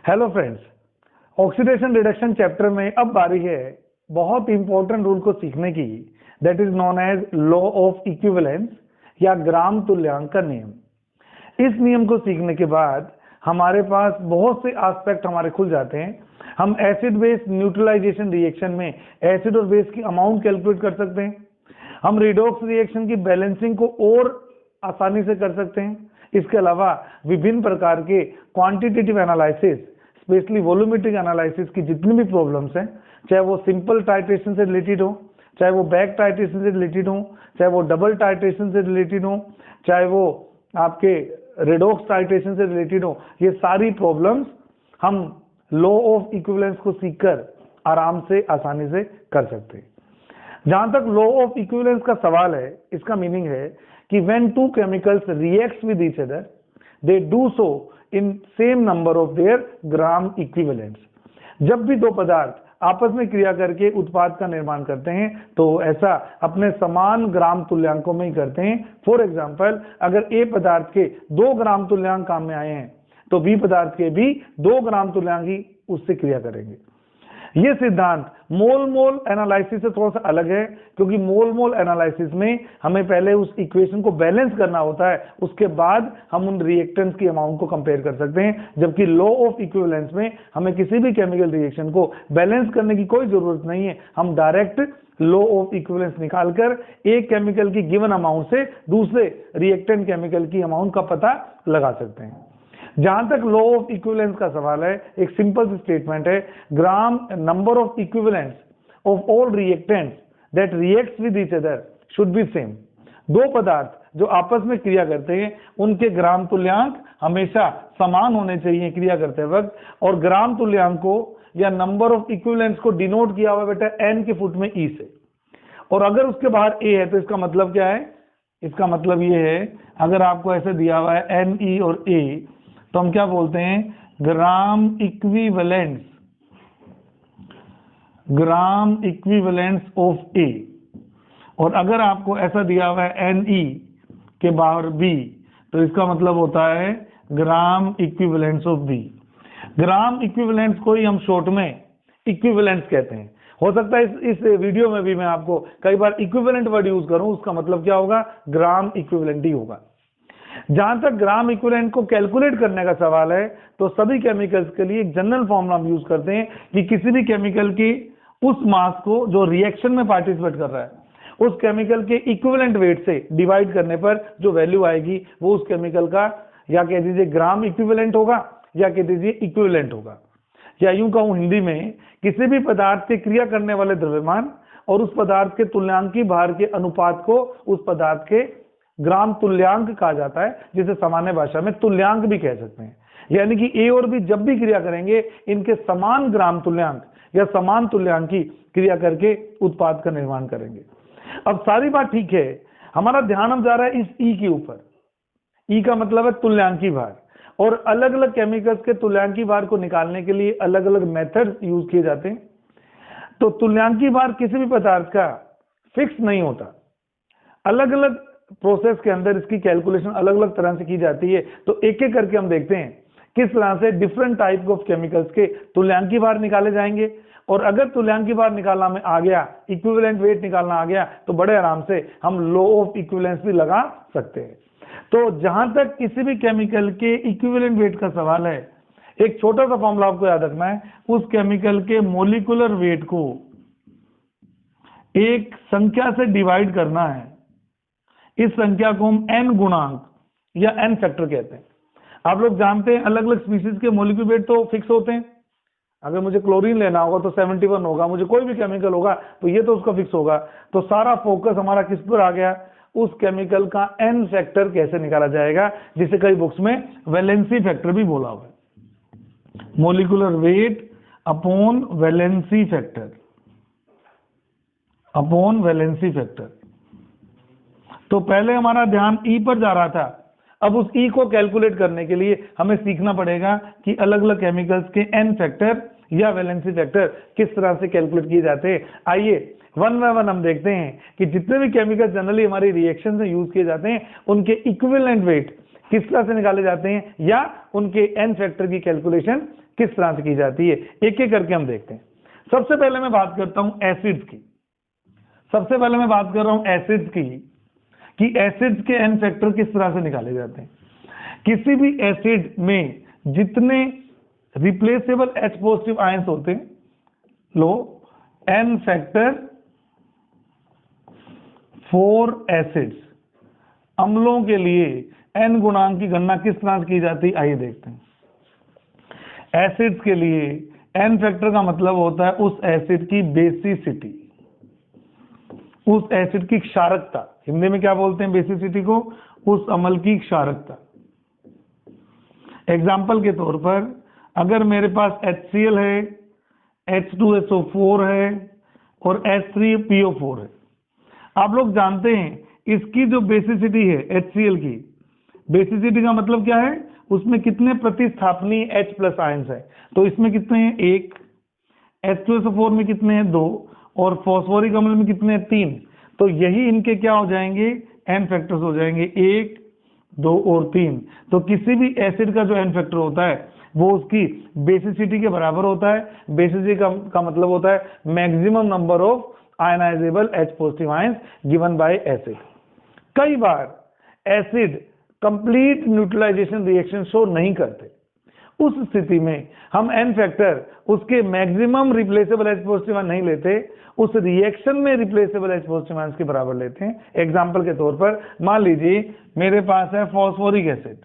Hello friends, oxidation reduction chapter में अब बारी है बहुत इंपॉर्टेंट रूल को सीखने की, that is known as law of equivalence या ग्राम तुल्यांक का नियम। इस नियम को सीखने के बाद हमारे पास बहुत से एस्पेक्ट हमारे खुल जाते हैं। हम एसिड बेस न्यूट्रलाइजेशन रिएक्शन में एसिड और बेस की अमाउंट कैलकुलेट कर सकते हैं। हम रिडॉक्स रिएक्शन की बैलेंसिंग को और आसानी से कर सकते हैं। इसके अलावा विभिन्न प्रकार के quantitative analysis, specially volumetric analysis की जितनी भी प्रॉब्लम्स हैं, चाहे वो सिंपल टाइट्रेशन से रिलेटेड हो, चाहे वो बैक टाइट्रेशन से रिलेटेड हो, चाहे वो डबल टाइट्रेशन से रिलेटेड हो, चाहे वो आपके रेडॉक्स टाइट्रेशन से रिलेटेड हो, ये सारी प्रॉब्लम्स हम लॉ ऑफ इक्विवेलेंस को सीखकर आराम से आसानी से कर सकते हैं। जहां तक लॉ ऑफ इक्विवेलेंस का सवाल है, इसका मीनिंग है कि when two chemicals reacts with each other they do so in same number of their gram equivalents. जब भी दो पदार्थ आपस में क्रिया करके उत्पाद का निर्माण करते हैं तो ऐसा अपने समान ग्राम तुल्यांकों में ही करते हैं। फॉर एग्जाम्पल, अगर ए पदार्थ के 2 ग्राम तुल्यांक काम में आए हैं तो बी पदार्थ के भी 2 ग्राम तुल्यांक ही उससे क्रिया करेंगे। यह सिद्धांत मोल मोल एनालिसिस से थोड़ा सा अलग है, क्योंकि मोल मोल एनालिसिस में हमें पहले उस इक्वेशन को बैलेंस करना होता है, उसके बाद हम उन रिएक्टेंट्स की अमाउंट को कंपेयर कर सकते हैं। जबकि लॉ ऑफ इक्विवेलेंस में हमें किसी भी केमिकल रिएक्शन को बैलेंस करने की कोई जरूरत नहीं है। हम डायरेक्ट लॉ ऑफ इक्विवेलेंस निकालकर एक केमिकल की गिवन अमाउंट से दूसरे रिएक्टेंट केमिकल की अमाउंट का पता लगा सकते हैं। जहां तक लॉ ऑफ इक्विवेलेंस का सवाल है, एक सिंपल स्टेटमेंट है, gram number of equivalents of all reactants that reacts with each other should be same. दो पदार्थ जो आपस में क्रिया करते हैं उनके ग्राम तुल्यांक हमेशा समान होने चाहिए क्रिया करते वक्त, और ग्राम तुल्यांक को या नंबर ऑफ इक्विवेलेंट्स को डिनोट किया हुआ बेटा एन के फुट में ई से, और अगर उसके बाहर ए है तो इसका मतलब क्या है? इसका मतलब ये है, अगर आपको ऐसे दिया हुआ है एन ई और ए, तो हम क्या बोलते हैं? ग्राम इक्विवेलेंट्स, ग्राम इक्विवेलेंट्स ऑफ ए। और अगर आपको ऐसा दिया हुआ है एन ई के बाहर बी, तो इसका मतलब होता है gram equivalents of B. Gram equivalents को ही हम शॉर्ट में इक्विवेलेंट्स कहते हैं। हो सकता है इस वीडियो में भी मैं आपको कई बार इक्विवेलेंट वर्ड यूज करूं, उसका मतलब क्या होगा? ग्राम इक्विवेलेंट ही होगा। जहां तक ग्राम इक्विवेलेंट को कैलकुलेट करने का सवाल है, तो सभी केमिकल्स के लिए एक जनरल फॉर्मूला हम यूज करते हैं कि किसी भी केमिकल की उस मास को जो रिएक्शन में पार्टिसिपेट कर रहा है, उस केमिकल के इक्विवेलेंट वेट से डिवाइड करने पर जो वैल्यू आएगी वो उस केमिकल का या कह दीजिए ग्राम इक्विवेलेंट होगा या कह दीजिए इक्विवेलेंट होगा। या यूं कहूं हिंदी में, किसी भी पदार्थ के क्रिया करने वाले द्रव्यमान और उस पदार्थ के तुल्यांकी भार के अनुपात को उस पदार्थ के ग्राम तुल्यांक कहा जाता है, जिसे सामान्य भाषा में तुल्यांक भी कह सकते हैं। यानी कि ए और बी जब भी क्रिया करेंगे इनके समान ग्राम तुल्यांक या समान तुल्यांक की क्रिया करके उत्पाद का निर्माण करेंगे। अब सारी बात ठीक है, हमारा ध्यान अब जा रहा है इस ई के ऊपर। ई का मतलब है तुल्यांकी भार, और अलग अलग केमिकल्स के तुल्यांकी भार को निकालने के लिए अलग अलग मेथड यूज किए जाते हैं। तो तुल्यांकी भार किसी भी पदार्थ का फिक्स नहीं होता, अलग अलग प्रोसेस के अंदर इसकी कैलकुलेशन अलग अलग तरह से की जाती है। तो एक एक करके हम देखते हैं किस तरह से डिफरेंट टाइप ऑफ केमिकल्स के तुल्यांकी भार निकाले जाएंगे। और अगर तुल्यांकी भार निकालना में आ गया, इक्विवेलेंट वेट निकालना आ गया, तो बड़े आराम से हम लॉ ऑफ इक्विवेलेंस भी लगा सकते हैं। तो जहां तक किसी भी केमिकल के इक्विवेलेंट वेट का सवाल है, एक छोटा सा फॉर्मूला आपको याद रखना है। उस केमिकल के मोलिकुलर वेट को एक संख्या से डिवाइड करना है। इस संख्या को हम एन गुणांक या एन फैक्टर कहते हैं। आप लोग जानते हैं अलग अलग स्पीशीज के मोलिक्यूलर वेट तो फिक्स होते हैं। अगर मुझे क्लोरीन लेना होगा तो 71 होगा, मुझे कोई भी केमिकल होगा तो ये तो उसका फिक्स होगा। तो सारा फोकस हमारा किस पर आ गया? उस केमिकल का एन फैक्टर कैसे निकाला जाएगा, जिसे कई बुक्स में वैलेंसी फैक्टर भी बोला हुआ है। Molecular weight upon valency factor, upon valency factor. तो पहले हमारा ध्यान ई पर जा रहा था, अब उस ई को कैलकुलेट करने के लिए हमें सीखना पड़ेगा कि अलग अलग केमिकल्स के एन फैक्टर या वैलेंसी फैक्टर किस तरह से कैलकुलेट किए जाते हैं। आइए वन बाय वन हम देखते हैं कि जितने भी केमिकल जनरली हमारी रिएक्शन में यूज किए जाते हैं उनके इक्विवेलेंट वेट किस तरह से निकाले जाते हैं या उनके एन फैक्टर की कैलकुलेशन किस तरह से की जाती है, एक एक करके हम देखते हैं। सबसे पहले मैं बात करता हूं एसिड्स की। सबसे पहले मैं बात कर रहा हूं एसिड्स की कि एसिड्स के एन फैक्टर किस तरह से निकाले जाते हैं। किसी भी एसिड में जितने रिप्लेसेबल H पॉजिटिव आयंस होते हैं, लो एन फैक्टर फॉर एसिड्स, अम्लों के लिए एन गुणांक की गणना किस तरह से की जाती है, आइए देखते हैं। एसिड्स के लिए एन फैक्टर का मतलब होता है उस एसिड की बेसिसिटी, उस एसिड की क्षारकता। हिंदी में क्या बोलते हैं बेसिसिटी को, उस अम्ल की क्षारकता। एग्जाम्पल के तौर पर अगर मेरे पास HCl है, H2SO4 है और H3PO4 है, आप लोग जानते हैं इसकी जो बेसिसिटी है HCl की, बेसिसिटी का मतलब क्या है, उसमें कितने प्रतिस्थापनीय H प्लस आयंस है। तो इसमें कितने हैं, 1, H2SO4 में कितने हैं, 2, और फॉस्फोरिक अम्ल में कितने हैं, 3। तो यही इनके क्या हो जाएंगे, एन फैक्टर्स हो जाएंगे, 1, 2 और 3। तो किसी भी एसिड का जो एन फैक्टर होता है वो उसकी बेसिसिटी के बराबर होता है। बेसिसिटी का मतलब होता है maximum number of ionizable H positive ions given by acid. कई बार acid complete neutralization reaction show नहीं करते, उस स्थिति में हम एन फैक्टर उसके maximum replaceable H positive ions नहीं लेते, उस रिएक्शन में रिप्लेसेबल H पॉजिटिव आयंस के बराबर लेते हैं। एग्जांपल के तौर पर मान लीजिए मेरे पास है फॉस्फोरिक एसिड।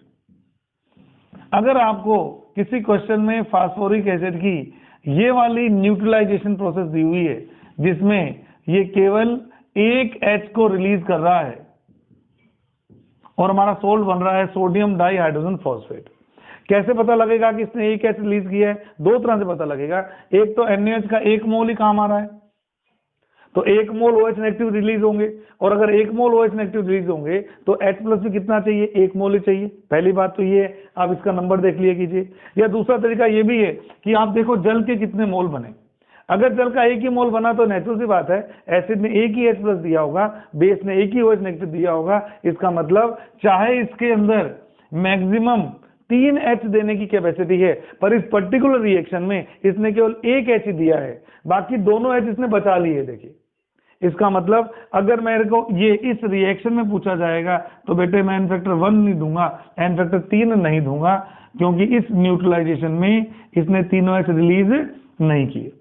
अगर आपको किसी क्वेश्चन में फास्फोरिक एसिड की ये वाली न्यूट्रलाइजेशन प्रोसेस दी हुई है जिसमें ये केवल एक H को रिलीज कर रहा है और हमारा सोल्ट बन रहा है सोडियम डाइहाइड्रोजन फॉस्फेट, कैसे पता लगेगा कि इसने एक H रिलीज किया है, दो तरह से पता लगेगा। एक तो NaOH का 1 मोल ही काम आ रहा है, तो 1 मोल OH नेगेटिव रिलीज होंगे, और अगर 1 मोल OH नेगेटिव रिलीज होंगे तो H प्लस भी कितना चाहिए, 1 मोल ही चाहिए। पहली बात तो ये है, आप इसका नंबर देख लिया कीजिए। या दूसरा तरीका ये भी है कि आप देखो जल के कितने मोल बने। अगर जल का 1 ही मोल बना तो नेचुरल सी बात है एसिड ने 1 ही H प्लस दिया होगा, बेस ने 1 ही OH नेगेटिव दिया होगा। इसका मतलब चाहे इसके अंदर मैक्सिमम 3 H देने की कैपेसिटी है, पर इस पर्टिकुलर रिएक्शन में इसने केवल 1 H ही दिया है, बाकी दोनों H इसने बचा लिए। देखिए इसका मतलब अगर मेरे को ये इस रिएक्शन में पूछा जाएगा तो बेटे मैं एन फैक्टर 1 नहीं दूंगा, एन फैक्टर 3 नहीं दूंगा, क्योंकि इस न्यूट्रलाइजेशन में इसने तीनों H रिलीज नहीं किए।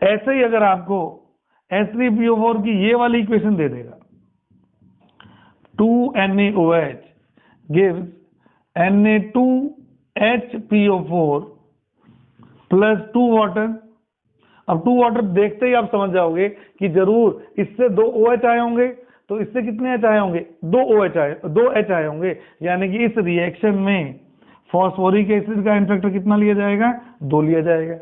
ऐसे ही अगर आपको H3PO4 की ये वाली इक्वेशन दे देगा, 2NaOH gives Na2HPO4 plus 2 water. अब 2 वाटर देखते ही आप समझ जाओगे कि जरूर इससे 2 OH आए होंगे, तो इससे कितने H आए होंगे, 2 H आए होंगे। यानी कि इस रिएक्शन में फॉस्फोरिक एसिड का एन फैक्टर कितना लिया जाएगा, 2 लिया जाएगा।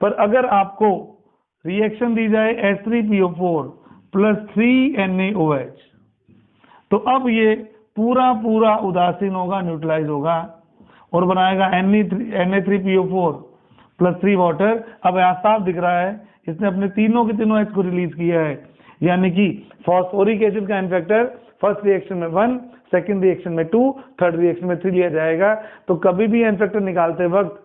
पर अगर आपको रिएक्शन दी जाए H3PO4 प्लस 3NaOH, तो अब ये पूरा उदासीन होगा, न्यूट्रलाइज होगा और बनाएगा Na3PO4 प्लस 3 वाटर। अब यहाँ साफ दिख रहा है इसने अपने तीनों के तीनों H को रिलीज किया है, यानी कि फॉस्फोरिक एसिड का एन फैक्टर फर्स्ट रिएक्शन में 1, सेकंड रिएक्शन में 2, थर्ड रिएक्शन में 3 लिया जाएगा। तो कभी भी एन फैक्टर निकालते वक्त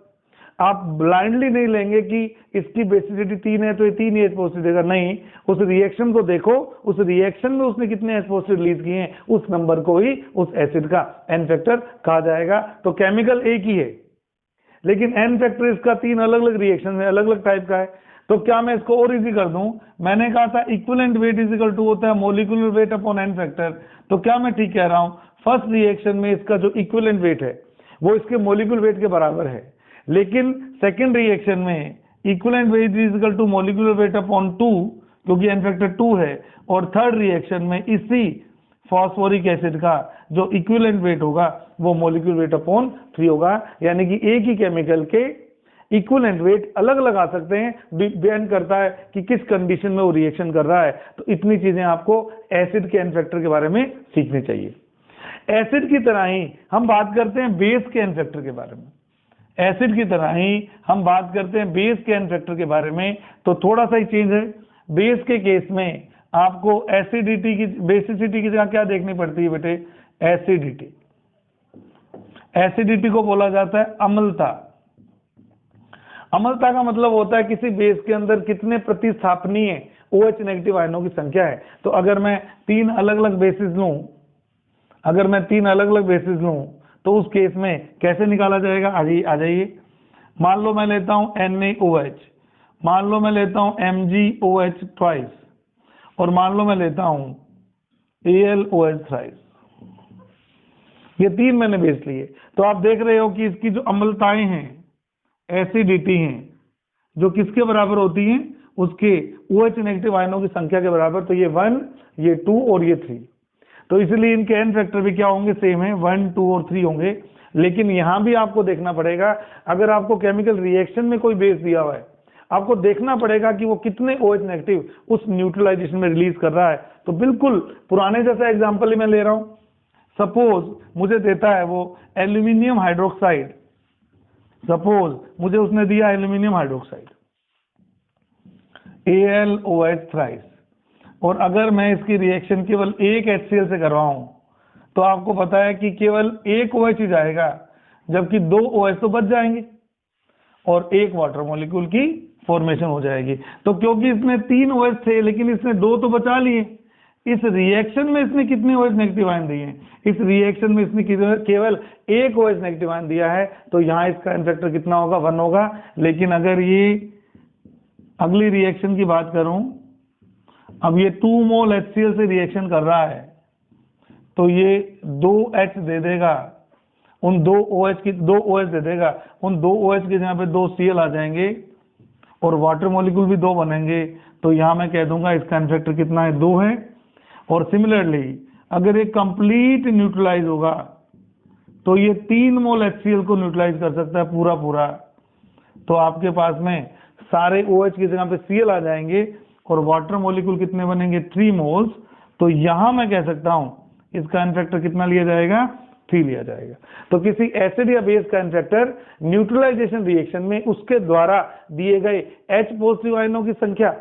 आप ब्लाइंडली नहीं लेंगे कि इसकी बेसिसिटी 3 है तो ये 3 ही H पॉजिटिव देगा, नहीं, उस रिएक्शन को देखो, उस रिएक्शन में उसने कितने H पॉजिटिव रिलीज किए हैं, उस नंबर को ही उस एसिड का एन फैक्टर कहा जाएगा। तो केमिकल एक ही है, लेकिन एन फैक्टर इसका 3 अलग अलग रिएक्शन में अलग अलग टाइप का है। तो क्या मैं इसको और इजी कर दूं, मैंने कहा था equivalent weight is equal to होता है molecular weight upon n factor. तो क्या मैं ठीक कह रहा हूं, फर्स्ट रिएक्शन में इसका जो इक्विवेलेंट वेट है वो इसके मोलिकुलर वेट के बराबर है, लेकिन सेकेंड रिएक्शन में equivalent weight is equal to molecular weight upon 2, क्योंकि एन फैक्टर 2 है। और थर्ड रिएक्शन में इसी फॉस्फोरिक एसिड का जो इक्विवेलेंट वेट होगा वो मोलिकुलर वेट अपॉन 3 होगा। यानी कि एक ही केमिकल के इक्विवेलेंट वेट अलग अलग आ सकते हैं, डिपेंड करता है कि किस कंडीशन में वो रिएक्शन कर रहा है। तो इतनी चीजें आपको एसिड के एन फैक्टर के बारे में सीखनी चाहिए। एसिड की तरह ही हम बात करते हैं बेस के एन फैक्टर के बारे में, एसिड की तरह ही हम बात करते हैं बेस के एन फैक्टर के बारे में। तो थोड़ा सा ही चेंज है, बेस के केस में आपको एसिडिटी की बेसिसिटी की जगह क्या देखनी पड़ती है बेटे, एसिडिटी। एसिडिटी को बोला जाता है अम्लता। अम्लता का मतलब होता है किसी बेस के अंदर कितने प्रतिस्थापनीय OH नेगेटिव आयनों की संख्या है। तो अगर मैं तीन अलग अलग बेसिस लूं तो उस केस में कैसे निकाला जाएगा, आ जाइए। मान लो मैं लेता हूं NaOH, मान लो मैं लेता हूं MgOH ट्वाइस, और मान लो मैं लेता हूं AlOH थ्राइस। ये तीन मैंने बेस लिए। तो आप देख रहे हो कि इसकी जो अम्लताएं हैं, एसिडिटी हैं, जो किसके बराबर होती हैं, उसके OH नेगेटिव आयनों की संख्या के बराबर। तो ये 1, ये 2 और ये 3। तो इसलिए इनके एन फैक्टर भी क्या होंगे, सेम है, 1, 2 और 3 होंगे। लेकिन यहां भी आपको देखना पड़ेगा, अगर आपको केमिकल रिएक्शन में कोई बेस दिया हुआ है, आपको देखना पड़ेगा कि वो कितने OH नेगेटिव उस न्यूट्रलाइजेशन में रिलीज कर रहा है। तो बिल्कुल पुराने जैसा एग्जाम्पल ही मैं ले रहा हूं। सपोज मुझे देता है वो एल्यूमिनियम हाइड्रोक्साइड, सपोज मुझे उसने दिया एल्यूमिनियम हाइड्रोक्साइड AlOH थ्राइस, और अगर मैं इसकी रिएक्शन केवल एक HCl से करवाऊं तो आपको पता है कि केवल एक OH ही जाएगा, जबकि 2 OH तो बच जाएंगे और एक वाटर मॉलिक्यूल की फॉर्मेशन हो जाएगी। तो क्योंकि इसमें 3 OH थे लेकिन इसने 2 तो बचा लिए, इस रिएक्शन में इसने कितने OH नेगेटिव आयन दिए हैं, इस रिएक्शन में इसने केवल एक OH नेगेटिव आयन दिया है। तो यहाँ इसका एन फैक्टर कितना होगा, 1 होगा। लेकिन अगर ये अगली रिएक्शन की बात करूं, अब ये 2 मोल HCl से रिएक्शन कर रहा है, तो ये 2H दे देगा, उन 2 OH दे देगा, उन 2 OH के जगह पे 2 Cl आ जाएंगे और वाटर मॉलिक्यूल भी 2 बनेंगे। तो यहां मैं कह दूंगा इसका एन फैक्टर कितना है, 2 है। और सिमिलरली अगर ये कंप्लीट न्यूट्रलाइज होगा तो ये 3 मोल HCl को न्यूट्रलाइज कर सकता है पूरा। तो आपके पास में सारे OH की जगह पे Cl आ जाएंगे और वाटर मॉलिक्यूल कितने बनेंगे, 3 मोल्स। तो यहां मैं कह सकता हूं इसका एन फैक्टर कितना लिया जाएगा, 3 लिया जाएगा। तो किसी एसिड या बेस का एन फैक्टर न्यूट्रलाइजेशन रिएक्शन में उसके द्वारा दिए गए H पॉजिटिव आयनों की संख्या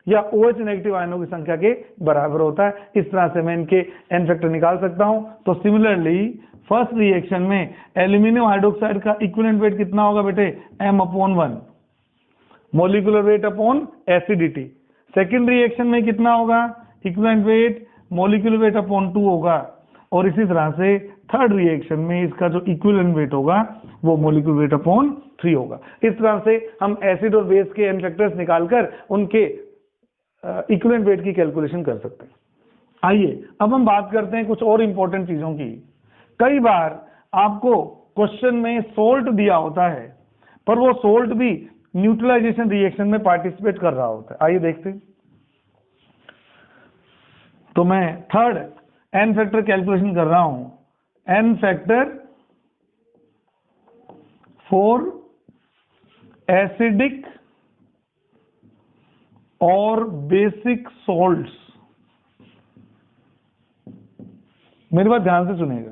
या OH नेगेटिव आयनों की संख्या के बराबर होता है। इस तरह से मैं इनके एन फैक्टर निकाल सकता हूं। तो सिमिलरली फर्स्ट रिएक्शन में एल्यूमिनियम हाइड्रोक्साइड का इक्विवेलेंट वेट कितना होगा बेटे, M/1 molecular weight upon acidity. Second reaction में कितना होगा, equivalent weight molecular weight upon 2 होगा। और इसी तरह से थर्ड रिएक्शन में इसका जो इक्विवेलेंट वेट होगा वो मोलिकुलर वेट अपॉन 3 होगा। इस तरह से हम एसिड और बेस के एन फैक्टर्स निकालकर उनके इक्विवेलेंट वेट की कैलकुलेशन कर सकते हैं। आइए अब हम बात करते हैं कुछ और इंपॉर्टेंट चीजों की। कई बार आपको क्वेश्चन में सोल्ट दिया होता है, पर वो सोल्ट भी न्यूट्रलाइजेशन रिएक्शन में पार्टिसिपेट कर रहा होता है। आइए देखते हैं। तो मैं थर्ड एन फैक्टर कैलकुलेशन कर रहा हूं, एन फैक्टर फॉर एसिडिक और बेसिक सॉल्ट्स। मेरी बात ध्यान से सुनिएगा।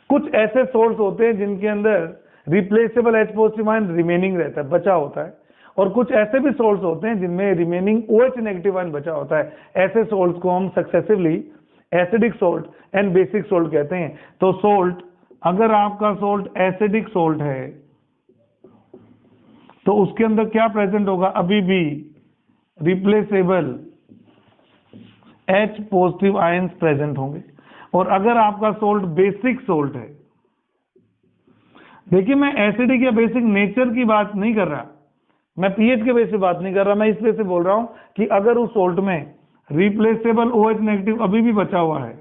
कुछ ऐसे सॉल्ट्स होते हैं जिनके अंदर replaceable H positive ion remaining रहता है, बचा होता है, और कुछ ऐसे भी सॉल्ट्स होते हैं जिनमें रिमेनिंग OH नेगेटिव आयन बचा होता है। ऐसे सॉल्ट्स को हम successively acidic salt and basic salt कहते हैं। तो सोल्ट, अगर आपका सोल्ट एसिडिक सोल्ट है तो उसके अंदर क्या प्रेजेंट होगा, अभी भी replaceable H positive ions present होंगे। और अगर आपका सोल्ट बेसिक सोल्ट है, देखिए मैं एसिडिक या बेसिक नेचर की बात नहीं कर रहा, मैं पीएच के बेस पे बात नहीं कर रहा, मैं इस पे से बोल रहा हूं कि अगर उस सोल्ट में रिप्लेसेबल OH नेगेटिव अभी भी बचा हुआ है,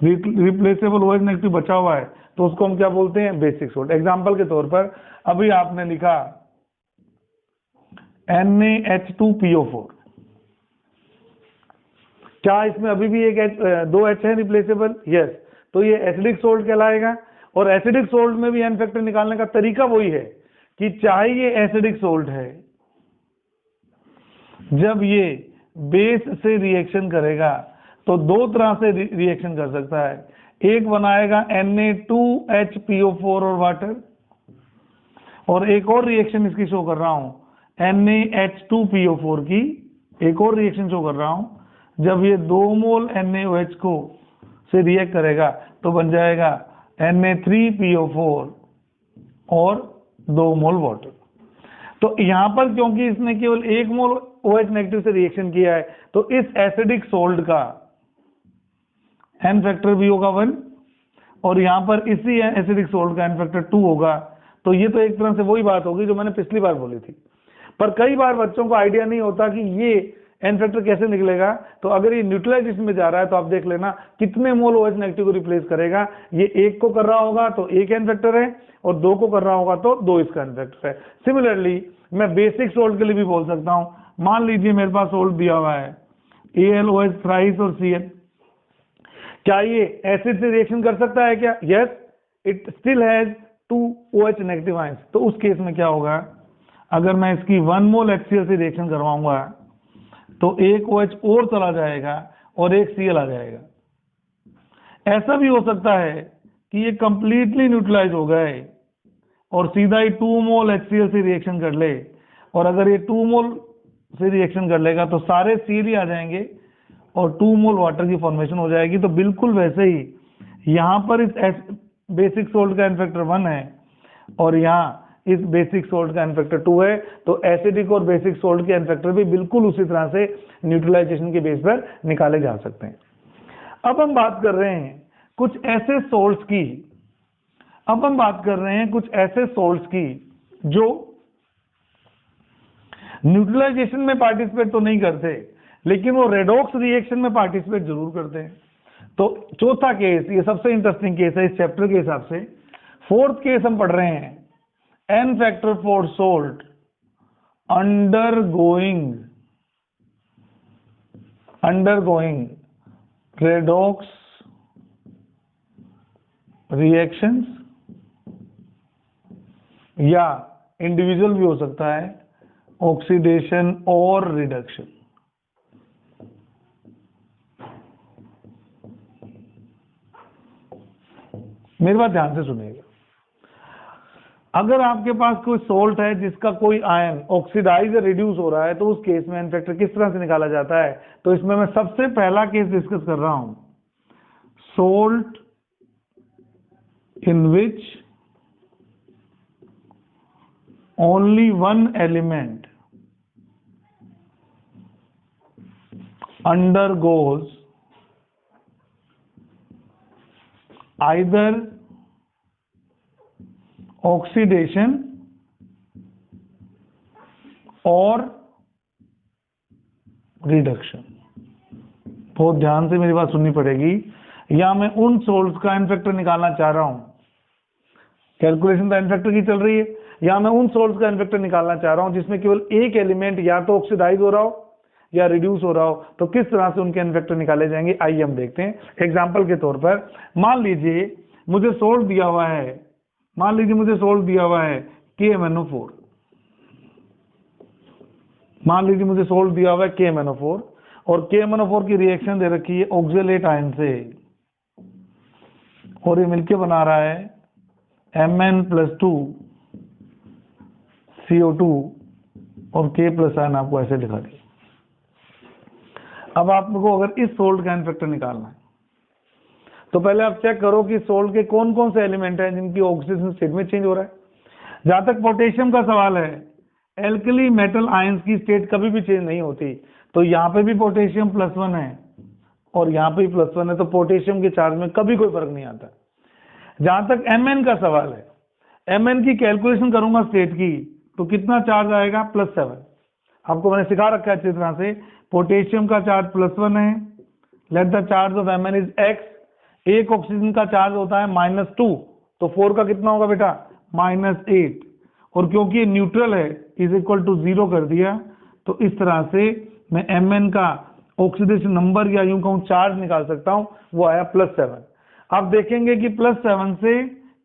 रिप्लेसेबल OH नेगेटिव बचा हुआ है, तो उसको हम क्या बोलते हैं, बेसिक सोल्ट। एग्जांपल के तौर पर अभी आपने लिखा NaH2PO4, क्या इसमें अभी भी दो H है रिप्लेसेबल, यस, तो ये एसिडिक सोल्ट कहलाएगा। और एसिडिक सोल्ट में भी एन फैक्टर निकालने का तरीका वही है कि चाहे ये एसिडिक सोल्ट है, जब ये बेस से रिएक्शन करेगा तो दो तरह से रिएक्शन कर सकता है। एक बनाएगा Na2HPO4 और वाटर, और एक और रिएक्शन इसकी शो कर रहा हूं NaH2PO4 की, एक और रिएक्शन शो कर रहा हूं। जब ये 2 मोल NaOH को से रिएक्ट करेगा तो बन जाएगा Na3PO4 और 2 मोल वाटर। तो यहां पर क्योंकि इसने केवल 1 मोल OH नेगेटिव से रिएक्शन किया है, तो इस एसिडिक सोल्ट का एन फैक्टर भी होगा 1 और यहां पर इसी एसिडिक सोल्ट का एन फैक्टर 2 होगा। तो ये तो एक तरह से वही बात होगी जो मैंने पिछली बार बोली थी। पर कई बार बच्चों को आइडिया नहीं होता कि ये एन फैक्टर कैसे निकलेगा। तो अगर ये न्यूट्रलाइजेशन में जा रहा है तो आप देख लेना कितने मोल OH नेगेटिव को रिप्लेस करेगा। ये 1 को कर रहा होगा तो 1 एन फैक्टर है और 2 को कर रहा होगा तो 2 इसका एन फैक्टर है। सिमिलरली मैं बेसिक सोल्ट के लिए भी बोल सकता हूं। मान लीजिए मेरे पास सोल्ट दिया हुआ है AlOH थ्राइस और Cl। क्या ये एसिड से रिएक्शन कर सकता है क्या? Yes, it still has 2 OH negative ions. तो उस केस में क्या होगा, अगर मैं इसकी 1 मोल HCl से रिएक्शन करवाऊंगा तो 1 OH और चला जाएगा और 1 Cl आ जाएगा। ऐसा भी हो सकता है कि ये कंप्लीटली न्यूट्रलाइज हो गए और सीधा ही 2 मोल HCl से रिएक्शन कर ले, और अगर ये 2 मोल से रिएक्शन कर लेगा तो सारे Cl ही आ जाएंगे और 2 मोल वाटर की फॉर्मेशन हो जाएगी। तो बिल्कुल वैसे ही यहाँ पर इस बेसिक सोल्ट का एन फैक्टर 1 है और यहाँ इस बेसिक सोल्ट का एन फैक्टर 2 है। तो एसिडिक और बेसिक सोल्ट के एन फैक्टर भी बिल्कुल उसी तरह से न्यूट्रलाइजेशन के बेस पर निकाले जा सकते हैं। अब हम बात कर रहे हैं कुछ ऐसे सोल्ट्स की जो न्यूट्रलाइजेशन में पार्टिसिपेट तो नहीं करते लेकिन वो रेडॉक्स रिएक्शन में पार्टिसिपेट जरूर करते हैं। तो चौथा केस, ये सबसे इंटरेस्टिंग केस है इस चैप्टर के हिसाब से। 4th केस हम पढ़ रहे हैं n factor for salt undergoing redox reactions, या इंडिविजुअल भी हो सकता है, ऑक्सीडेशन और रिडक्शन। मेरी बात ध्यान से सुनिएगा। अगर आपके पास कोई सोल्ट है जिसका कोई आयन ऑक्सीडाइज या रिड्यूस हो रहा है तो उस केस में एन फैक्टर किस तरह से निकाला जाता है। तो इसमें मैं सबसे पहला केस डिस्कस कर रहा हूं, salt in which only 1 element undergoes either oxidation और रिडक्शन। बहुत ध्यान से मेरी बात सुननी पड़ेगी। या मैं उन सोल्ट्स का एन फैक्टर निकालना चाह रहा हूं, कैलकुलेशन तो एन फैक्टर की चल रही है, या मैं उन सोल्ट्स का एन फैक्टर निकालना चाह रहा हूं जिसमें केवल एक एलिमेंट या तो ऑक्सीडाइज हो रहा हो या रिड्यूस हो रहा हो। तो किस तरह से उनके एन फैक्टर निकाले जाएंगे, आइए हम देखते हैं। एग्जांपल के तौर पर मान लीजिए मुझे सोल्ट दिया हुआ है KMnO4। मान लीजिए मुझे सोल्ट दिया हुआ है KMnO4 और KMnO4 की रिएक्शन दे रखी है ऑक्सलेट आयन से और ये मिलके बना रहा है Mn+2 CO2 और K+ आयन आपको ऐसे दिखा दिया। अब आपको अगर इस सोल्ट का एन फैक्टर निकालना है तो पहले आप चेक करो कि सोल्ट के कौन कौन से एलिमेंट हैं जिनकी ऑक्सीडेशन स्टेट में चेंज हो रहा है। जहां तक पोटेशियम का सवाल है, एल्कली मेटल आयंस की स्टेट कभी भी चेंज नहीं होती। तो यहाँ पे भी पोटेशियम +1 है और यहाँ पे भी +1 है, तो पोटेशियम के चार्ज में कभी कोई फर्क नहीं आता। जहां तक Mn का सवाल है, Mn की कैलकुलेशन करूंगा स्टेट की तो कितना चार्ज आएगा, +7। आपको मैंने सिखा रखा है अच्छी तरह से, पोटेशियम का चार्ज +1 है, let the charge of Mn is x। एक ऑक्सीजन का चार्ज होता है -2, तो 4 का कितना होगा बेटा, -8। और क्योंकि ये न्यूट्रल है इज इक्वल टू 0 कर दिया, तो इस तरह से मैं Mn का ऑक्सीडेशन नंबर या यूं कहूं चार्ज निकाल सकता हूं, वो आया +7। आप देखेंगे कि +7 से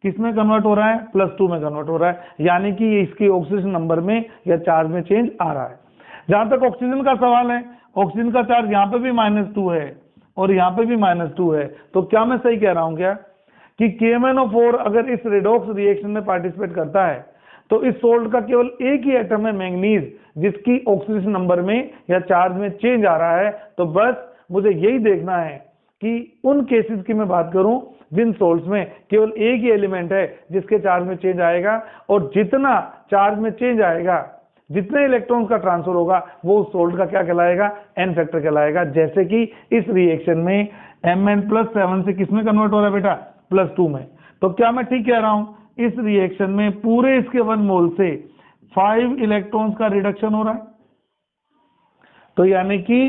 किस में कन्वर्ट हो रहा है, +2 में कन्वर्ट हो रहा है, यानी कि इसकी ऑक्सीडेशन नंबर में या चार्ज में चेंज आ रहा है। जहां तक ऑक्सीजन का सवाल है, ऑक्सीजन का चार्ज यहाँ पे भी -2 है और यहाँ पे भी -2 है। तो क्या मैं सही कह रहा हूं क्या कि KMnO4 अगर इस रेडॉक्स रिएक्शन में पार्टिसिपेट करता है तो इस सोल्ट का केवल एक ही एटम है मैंगनीज जिसकी ऑक्सीडेशन नंबर में या चार्ज में चेंज आ रहा है। तो बस मुझे यही देखना है कि उन केसेस की मैं बात करूं जिन सोल्ट्स में केवल एक ही एलिमेंट है जिसके चार्ज में चेंज आएगा, और जितना चार्ज में चेंज आएगा, जितने इलेक्ट्रॉन्स का ट्रांसफर होगा, वो उस सोल्ट का क्या कहलाएगा, एन फैक्टर कहलाएगा। जैसे कि इस रिएक्शन में Mn+7 से किसमें कन्वर्ट हो रहा है बेटा, +2 में। तो क्या मैं ठीक कह रहा हूं, इस रिएक्शन में पूरे इसके 1 मोल से 5 इलेक्ट्रॉन्स का रिडक्शन हो रहा है। तो यानी कि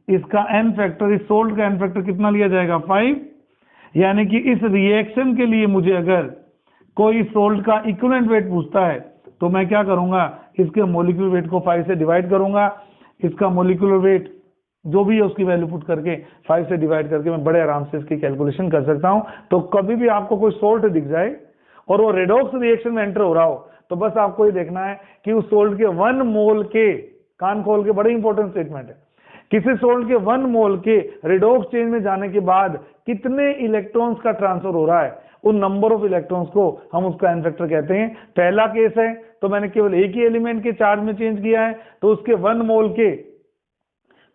इसका एन फैक्टर, इस सोल्ट का एन फैक्टर कितना लिया जाएगा, 5। यानी कि इस रिएक्शन के लिए मुझे अगर कोई सोल्ट का इक्विवेलेंट वेट पूछता है तो मैं क्या करूंगा, इसके मोलिक्यूलर वेट को 5 से डिवाइड करूंगा। इसका मोलिक्यूलर वेट जो भी है उसकी वैल्यू पुट करके 5 से डिवाइड करके मैं बड़े आराम से इसकी कैलकुलेशन कर सकता हूं। तो कभी भी आपको कोई सोल्ट दिख जाए और वो रेडॉक्स रिएक्शन में एंटर हो रहा हो, तो बस आपको ये देखना है कि उस सोल्ट के 1 मोल के, कान खोल के, बड़ी इंपॉर्टेंट स्टेटमेंट है, किसी सोल्ट के 1 मोल के रेडॉक्स चेंज में जाने के बाद कितने इलेक्ट्रॉन्स का ट्रांसफर हो रहा है, उन नंबर ऑफ इलेक्ट्रॉन्स को हम उसका एन फैक्टर कहते हैं। पहला केस है तो मैंने केवल एक ही एलिमेंट के चार्ज में चेंज किया है, तो उसके 1 मोल के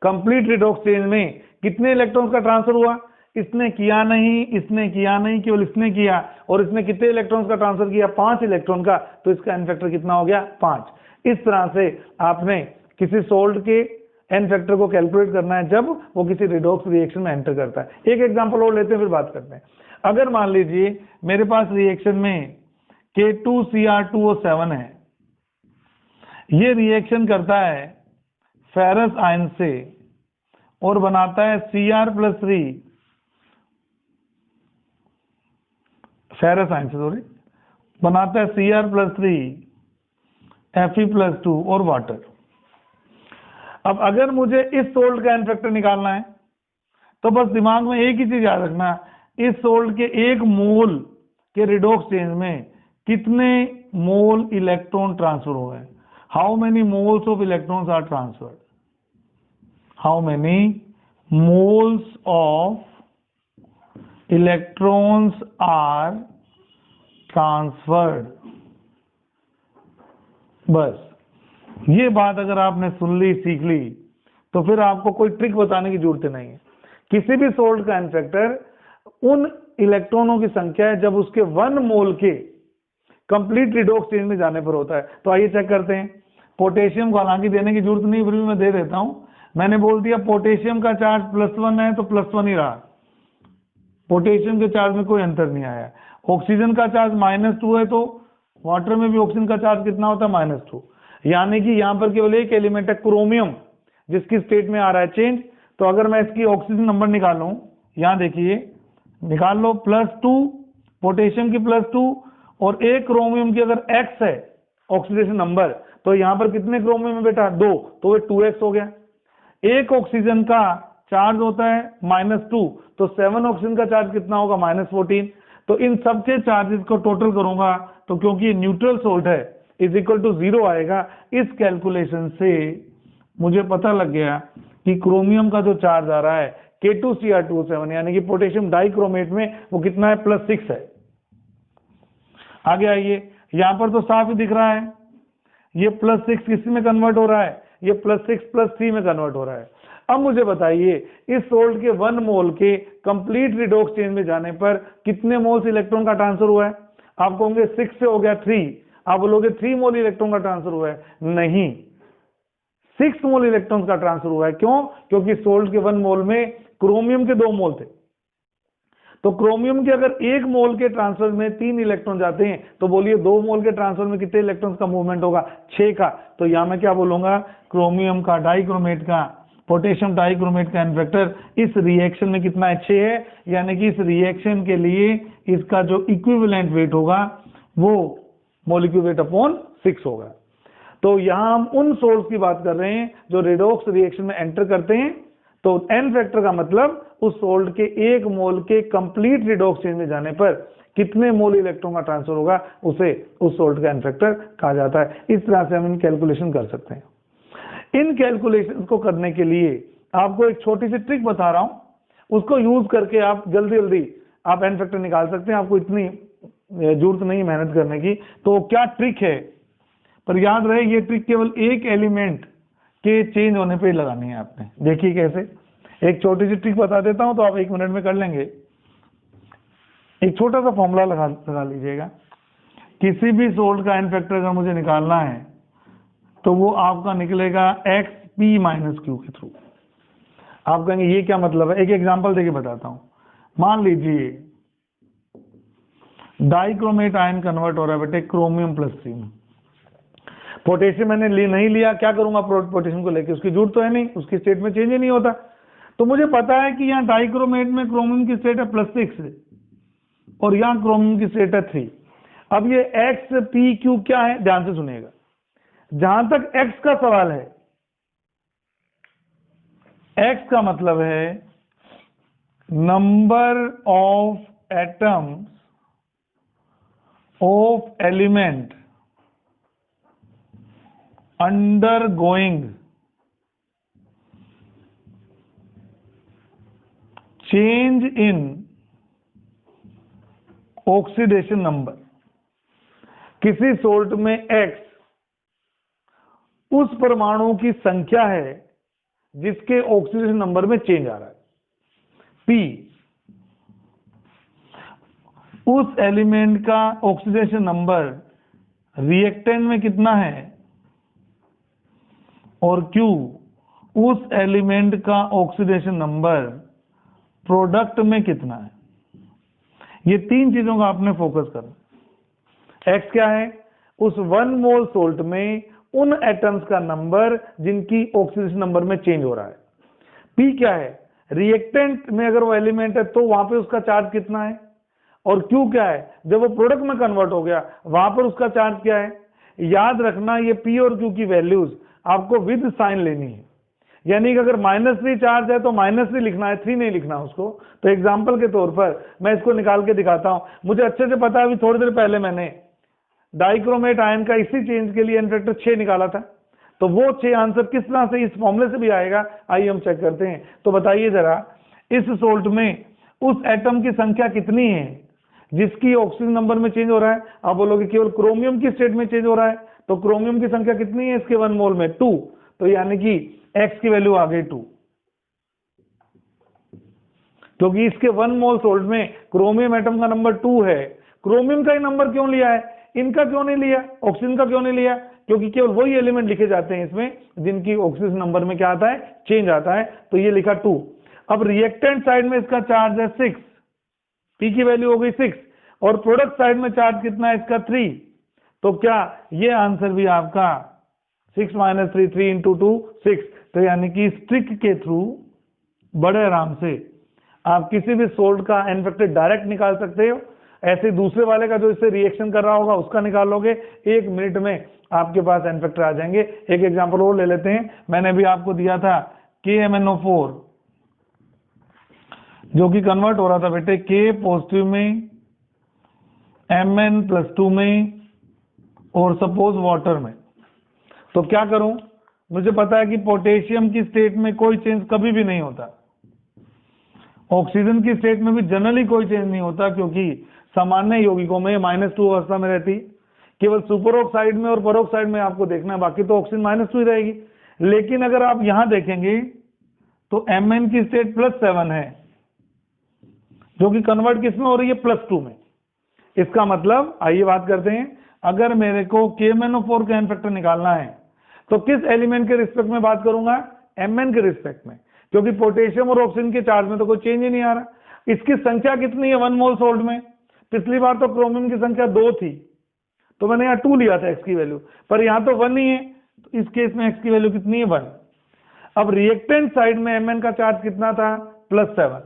कंप्लीट रेडॉक्स चेंज में कितने इलेक्ट्रॉन्स का ट्रांसफर हुआ, इसने किया नहीं, इसने किया नहीं, केवल इसने किया, और इसने कितने इलेक्ट्रॉन्स का ट्रांसफर किया, 5 इलेक्ट्रॉन का, तो इसका एन फैक्टर कितना हो गया, 5। इस तरह से आपने किसी सोल्ट के एन फैक्टर को कैलकुलेट करना है जब वो किसी रिडॉक्स रिएक्शन में एंटर करता है। एक एग्जांपल और लेते हैं फिर बात करते हैं। अगर मान लीजिए मेरे पास रिएक्शन में K2Cr2O7 है, ये रिएक्शन करता है फेरस आयन से और बनाता है Cr+3, फेरस आयन से सॉरी, बनाता है Cr+3 Fe+2 और वाटर। अब अगर मुझे इस सोल्ट का एन फैक्टर निकालना है तो बस दिमाग में एक ही चीज याद रखना, इस सोल्ट के 1 मोल के रिडॉक्स चेंज में कितने मोल इलेक्ट्रॉन ट्रांसफर हुए, how many moles of electrons are transferred, how many moles of electrons are transferred. बस ये बात अगर आपने सुन ली, सीख ली, तो फिर आपको कोई ट्रिक बताने की जरूरत नहीं है। किसी भी सोल्ट का एन फैक्टर उन इलेक्ट्रॉनों की संख्या है जब उसके 1 मोल के कंप्लीट रिडॉक्स चेंज में जाने पर होता है। तो आइए चेक करते हैं। पोटेशियम को हालांकि देने की जरूरत नहीं, फिर भी मैं दे देता हूं। मैंने बोल दिया पोटेशियम का चार्ज +1 है तो +1 ही रहा, पोटेशियम के चार्ज में कोई अंतर नहीं आया। ऑक्सीजन का चार्ज -2 है तो वाटर में भी ऑक्सीजन का चार्ज कितना होता है, -2। यानी कि यहां पर केवल एक एलिमेंट है क्रोमियम जिसकी स्टेट में आ रहा है चेंज। तो अगर मैं इसकी ऑक्सीजन नंबर निकालूं, यहां देखिए निकाल लो, +2 पोटेशियम की +2 और एक क्रोमियम की अगर x है ऑक्सीडेशन नंबर, तो यहां पर कितने क्रोमियम है बेटा, 2, तो ये 2x हो गया। एक ऑक्सीजन का चार्ज होता है -2, तो 7 ऑक्सीजन का चार्ज कितना होगा, -14। तो इन सबके चार्जेस को टोटल करूंगा तो क्योंकि ये न्यूट्रल सोल्ट है =0 आएगा। इस कैलकुलेशन से मुझे पता लग गया कि क्रोमियम का जो चार्ज आ रहा है K2Cr2O7 यानी कि पोटेशियम डाइक्रोमेट में वो कितना है, +6 है। आगे आइए, यहां पर तो साफ ही दिख रहा है ये +6 किस में कन्वर्ट हो रहा है, ये +6+3 में कन्वर्ट हो रहा है। अब मुझे बताइए इस सोल्ट के 1 मोल के कंप्लीट रिडॉक्स चेंज में जाने पर कितने मोल्स इलेक्ट्रॉन का ट्रांसफर हुआ है। आप कहोगे 6 से हो गया 3, आप बोलोगे 3 मोल इलेक्ट्रॉन का ट्रांसफर हुआ है, नहीं 6 मोल इलेक्ट्रॉन का ट्रांसफर हुआ है। क्यों, क्योंकि सोल्ट के 1 मोल में क्रोमियम के 2 मोल थे, तो क्रोमियम के अगर 1 मोल के ट्रांसफर में 3 इलेक्ट्रॉन जाते हैं तो बोलिए 2 मोल के ट्रांसफर में कितने इलेक्ट्रॉन्स का मूवमेंट होगा, 6 का। तो यहां मैं क्या बोलूंगा, क्रोमियम का डाइक्रोमेट का, पोटेशियम डाइक्रोमेट का एन फैक्टर इस रिएक्शन में कितना है, 6 है। यानी कि इस रिएक्शन के लिए इसका जो इक्विवेलेंट वेट होगा वो मॉलिक्यूलर वेट अपॉन 6 होगा। तो यहां हम उन सोल्ट्स की बात कर रहे हैं जो रेडॉक्स रिएक्शन में एंटर करते हैं। तो एन फैक्टर का मतलब उस सोल्ट के 1 मोल के कंप्लीट रिडॉक्स चेंज में जाने पर कितने मोल इलेक्ट्रॉन का ट्रांसफर होगा, उसे उस सोल्ट का एन फैक्टर कहा जाता है। इस तरह से हम इन कैलकुलेशन कर सकते हैं। इन कैलकुलेशन को करने के लिए आपको एक छोटी सी ट्रिक बता रहा हूं, उसको यूज करके आप जल्दी जल्दी आप एन फैक्टर निकाल सकते हैं। आपको इतनी जरूरत नहीं मेहनत करने की। तो क्या ट्रिक है, पर याद रहे ये ट्रिक केवल एक एलिमेंट के चेंज होने पे लगानी है आपने। देखिए कैसे, एक छोटी सी ट्रिक बता देता हूं तो आप 1 मिनट में कर लेंगे। एक छोटा सा फॉर्मूला लगा लीजिएगा। किसी भी सोल्ट का एन फैक्टर अगर मुझे निकालना है तो वो आपका निकलेगा एक्स पी माइनस क्यू के थ्रू। आप कहेंगे ये क्या मतलब है, एक एग्जांपल देके बताता हूं। मान लीजिए डाइक्रोमेट आयन कन्वर्ट हो रहा है बेटे क्रोमियम प्लस 3 में। पोटेशियम मैंने नहीं लिया, क्या करूंगा पोटेशियम को लेके, उसकी जरूरत तो है नहीं, उसकी स्टेट में चेंज ही नहीं होता। तो मुझे पता है कि यहाँ डाइक्रोमेट में क्रोमियम की स्टेट है +6 और यहाँ क्रोमियम की स्टेट है 3। अब ये एक्स पी क्यू क्या है, ध्यान से सुनिएगा। जहां तक एक्स का सवाल है, एक्स का मतलब है number of atoms of element undergoing change in oxidation number। किसी सोल्ट में X उस परमाणु की संख्या है जिसके ऑक्सीडेशन नंबर में चेंज आ रहा है। P उस एलिमेंट का ऑक्सीडेशन नंबर रिएक्टेंट में कितना है और Q उस एलिमेंट का ऑक्सीडेशन नंबर प्रोडक्ट में कितना है। ये 3 चीजों का आपने फोकस करना। X क्या है, उस 1 मोल सोल्ट में उन एटम्स का नंबर जिनकी ऑक्सीडेशन नंबर में चेंज हो रहा है। P क्या है, रिएक्टेंट में अगर वो एलिमेंट है तो वहां पे उसका चार्ज कितना है। और Q क्या है, जब वो प्रोडक्ट में कन्वर्ट हो गया वहां पर उसका चार्ज क्या है। याद रखना ये P और Q की वैल्यूज आपको विद साइन लेनी है, यानी कि अगर -3 चार्ज है तो -3 लिखना है, 3 नहीं लिखना उसको। तो एग्जांपल के तौर पर मैं इसको निकाल के दिखाता हूं। मुझे अच्छे से पता है, अभी थोड़ी देर पहले मैंने डाइक्रोमेट आयन का इसी चेंज के लिए एन फैक्टर 6 निकाला था। तो वो 6 आंसर किस तरह से इस फॉर्मूले से भी आएगा, आइए हम चेक करते हैं। तो बताइए जरा, इस सोल्ट में उस एटम की संख्या कितनी है जिसकी ऑक्सीजन नंबर में चेंज हो रहा है। आप बोलोगे केवल क्रोमियम की स्टेट में चेंज हो रहा है, तो क्रोमियम की संख्या कितनी है इसके 1 मोल में 2, तो यानी कि x की वैल्यू आ गई 2, क्योंकि इसके 1 मोल सोल्ट में क्रोमियम एटम का नंबर 2 है। क्रोमियम का ही नंबर क्यों लिया है, इनका क्यों नहीं लिया, ऑक्सीजन का क्यों नहीं लिया, क्योंकि केवल वही एलिमेंट लिखे जाते हैं इसमें जिनकी ऑक्सीजन नंबर में क्या आता है, चेंज आता है। तो ये लिखा 2। अब रिएक्टेंट साइड में इसका चार्ज है 6, पी की वैल्यू हो गई 6, और प्रोडक्ट साइड में चार्ज कितना है इसका 3। तो क्या ये आंसर भी आपका 6 - 3 3 × 2 6। तो यानी कि इस ट्रिक के थ्रू बड़े आराम से आप किसी भी सोल्ट का एन फैक्टर डायरेक्ट निकाल सकते हो। ऐसे दूसरे वाले का जो इससे रिएक्शन कर रहा होगा उसका निकाल लोगे, 1 मिनट में आपके पास एन फैक्टर आ जाएंगे। एक एग्जांपल और ले लेते हैं। मैंने भी आपको दिया था KMnO4 जो कि कन्वर्ट हो रहा था बेटे K पॉजिटिव में, Mn+2 में और सपोज वाटर में। तो क्या करूं, मुझे पता है कि पोटेशियम की स्टेट में कोई चेंज कभी भी नहीं होता, ऑक्सीजन की स्टेट में भी जनरली कोई चेंज नहीं होता, क्योंकि सामान्य यौगिकों में -2 अवस्था में रहती। केवल सुपर ऑक्साइड में और परोक्साइड में आपको देखना है, बाकी तो ऑक्सीजन -2 ही रहेगी। लेकिन अगर आप यहां देखेंगे तो Mn की स्टेट +7 है जो कि कन्वर्ट किस में हो रही है, +2 में। इसका मतलब आइए बात करते हैं, अगर मेरे को KMnO4 का एन फैक्टर निकालना है तो किस एलिमेंट के रिस्पेक्ट में बात करूंगा, Mn के रिस्पेक्ट में, क्योंकि पोटेशियम और ऑक्सीजन के चार्ज में तो कोई चेंज ही नहीं आ रहा। इसकी संख्या कितनी है 1 मोल सोल्ट में, पिछली बार तो क्रोमियम की संख्या 2 थी तो मैंने यहाँ 2 लिया था x की वैल्यू, पर यहाँ तो 1 ही है, तो इस केस में x की वैल्यू कितनी है 1। अब रिएक्टेंट साइड में Mn का चार्ज कितना था, +7।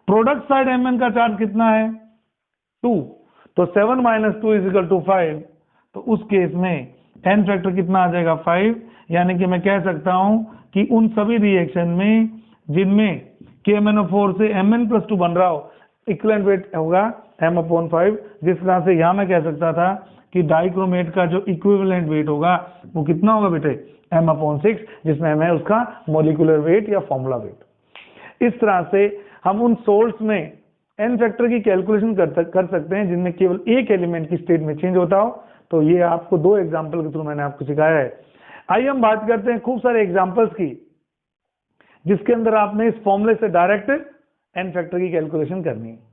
प्रोडक्ट साइड Mn का चार्ज कितना है 2, तो 7 - 2 = 5। तो उस केस में एन फैक्टर कितना आ जाएगा 5। यानी कि मैं कह सकता हूं कि उन सभी रिएक्शन में जिनमें KMnO4 से Mn+2 बन रहा हो, इक्विवेलेंट वेट होगा m/5। जिस तरह से यहां मैं कह सकता था कि डाइक्रोमेट का जो इक्विवेलेंट वेट होगा वो कितना होगा बेटे, m/6, जिसमें m है उसका मॉलिक्यूलर वेट या फॉर्मूला वेट। इस तरह से हम उन सोल्ट्स में एन फैक्टर की कैलकुलेशन कर सकते हैं जिनमें केवल एक एलिमेंट की स्टेट में चेंज होता हो। तो ये आपको 2 एग्जांपल के थ्रू मैंने आपको सिखाया है। आइए हम बात करते हैं खूब सारे एग्जांपल्स की, जिसके अंदर आपने इस फॉर्मूले से डायरेक्ट एन फैक्टर की कैलकुलेशन करनी है।